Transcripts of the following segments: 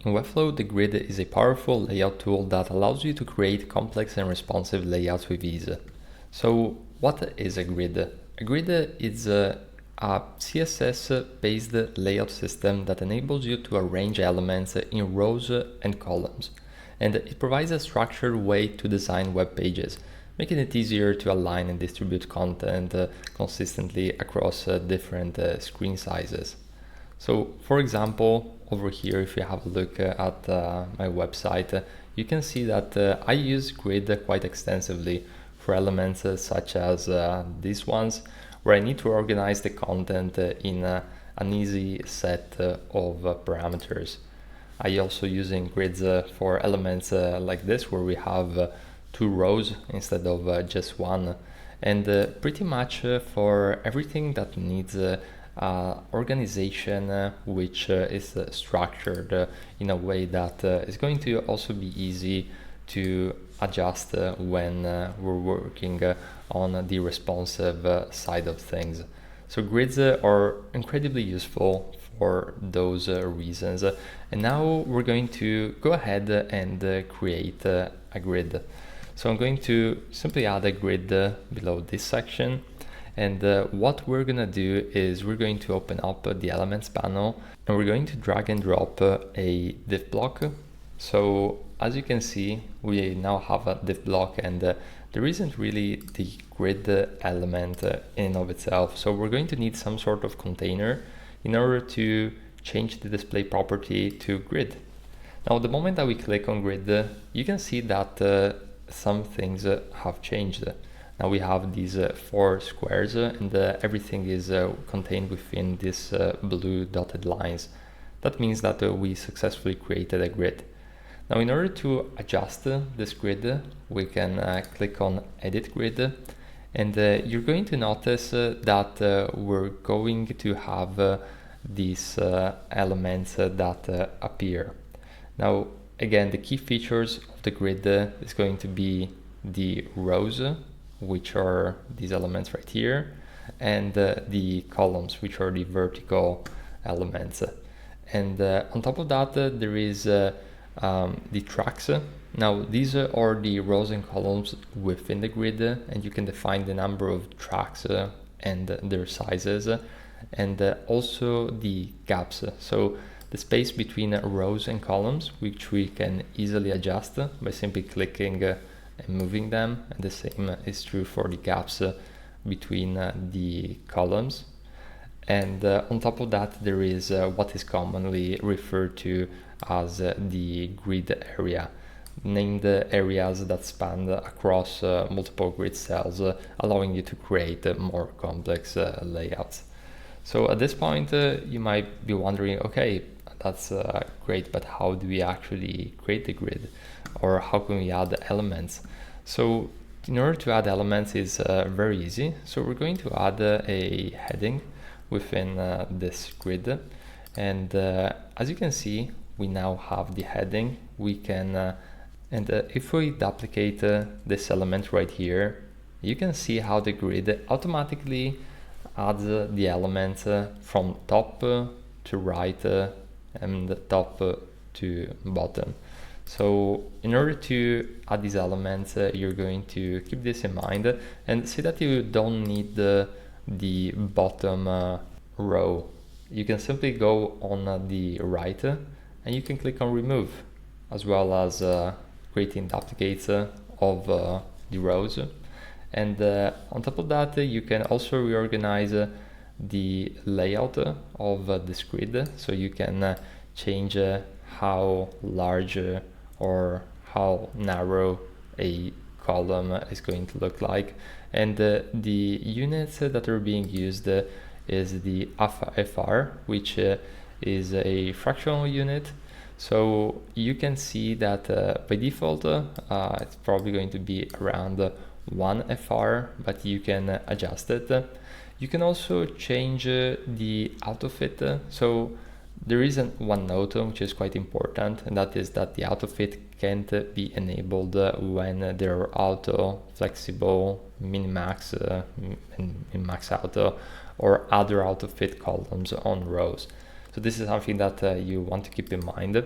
In Webflow, the grid is a powerful layout tool that allows you to create complex and responsive layouts with ease. So what is a grid? A grid is a CSS-based layout system that enables you to arrange elements in rows and columns. And it provides a structured way to design web pages, making it easier to align and distribute content consistently across different screen sizes. So for example, over here, if you have a look at my website, you can see that I use grid quite extensively for elements such as these ones, where I need to organize the content in an easy set of parameters. I also using grids for elements like this, where we have 2 rows instead of just one, and pretty much for everything that needs organization which is structured in a way that is going to also be easy to adjust when we're working on the responsive side of things. So grids are incredibly useful for those reasons. And now we're going to go ahead and create a grid. So I'm going to simply add a grid below this section. And what we're gonna do is we're going to open up the elements panel, and we're going to drag and drop a div block. So as you can see, we now have a div block, and there isn't really the grid element in and of itself. So we're going to need some sort of container in order to change the display property to grid. Now, the moment that we click on grid, you can see that some things have changed. Now we have these 4 squares and everything is contained within these blue dotted lines. That means that we successfully created a grid. Now in order to adjust this grid, we can click on Edit Grid, and you're going to notice that we're going to have these elements that appear. Now again, the key features of the grid is going to be the rows, which are these elements right here, and the columns, which are the vertical elements. And on top of that, there is the tracks. Now these are the rows and columns within the grid, and you can define the number of tracks and their sizes, and also the gaps. So the space between rows and columns, which we can easily adjust by simply clicking and moving them, and the same is true for the gaps between the columns. And on top of that, there is what is commonly referred to as the grid area, named areas that span across multiple grid cells, allowing you to create more complex layouts. So at this point, you might be wondering, okay, that's great, but how do we actually create the grid? Or how can we add elements? So in order to add elements is very easy. So we're going to add a heading within this grid. And as you can see, we now have the heading. We can, if we duplicate this element right here, you can see how the grid automatically adds the elements from top to right and top to bottom. So in order to add these elements, you're going to keep this in mind and see that you don't need the bottom row. You can simply go on the right and you can click on remove, as well as creating duplicates of the rows. And on top of that, you can also reorganize the layout of this grid, so you can change how large or how narrow a column is going to look like. And the units that are being used is the FR, which is a fractional unit. So you can see that by default it's probably going to be around 1 FR, but you can adjust it. You can also change the autofit. So there is one note which is quite important, and that is that the autofit can't be enabled when there are auto, flexible, min-max, and min-max auto, or other autofit columns on rows. So this is something that you want to keep in mind.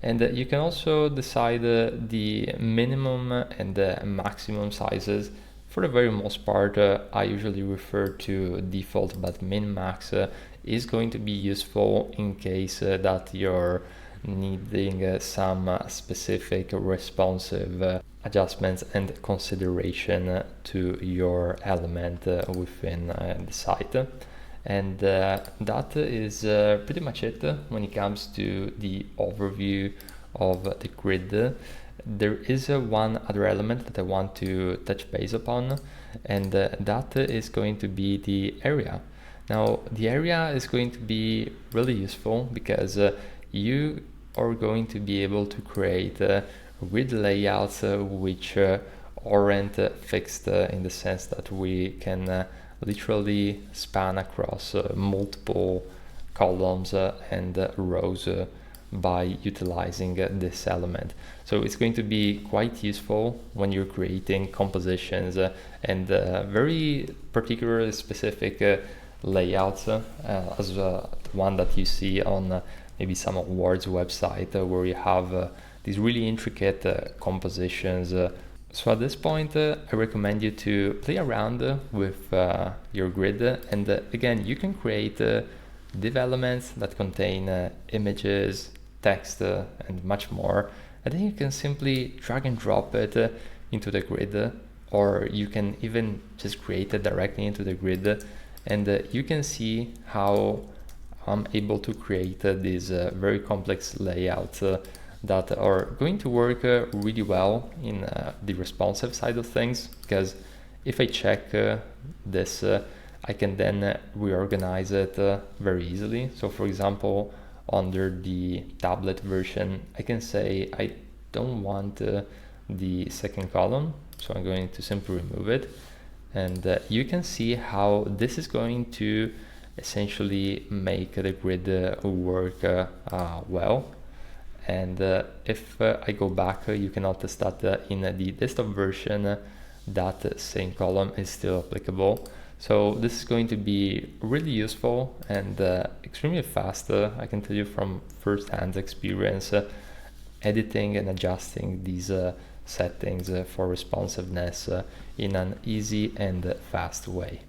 And you can also decide the minimum and the maximum sizes. For the very most part, I usually refer to default, but min-max is going to be useful in case that you're needing some specific responsive adjustments and consideration to your element within the site. And that is pretty much it when it comes to the overview of the grid. There is one other element that I want to touch base upon, and that is going to be the area. Now, the area is going to be really useful because you are going to be able to create grid layouts which aren't fixed in the sense that we can literally span across multiple columns and rows by utilizing this element. So it's going to be quite useful when you're creating compositions and very particular specific layouts as the one that you see on maybe some awards website where you have these really intricate compositions. So at this point, I recommend you to play around with your grid, and again, you can create div elements that contain images, text, and much more, and then you can simply drag and drop it into the grid, or you can even just create it directly into the grid, and you can see how I'm able to create these very complex layouts that are going to work really well in the responsive side of things, because if I check this, I can then reorganize it very easily. So for example, under the tablet version, I can say I don't want the second column, so I'm going to simply remove it. And you can see how this is going to essentially make the grid work well. And if I go back, you can notice that in the desktop version, that same column is still applicable. So this is going to be really useful and extremely fast. I can tell you from first-hand experience, editing and adjusting these settings for responsiveness in an easy and fast way.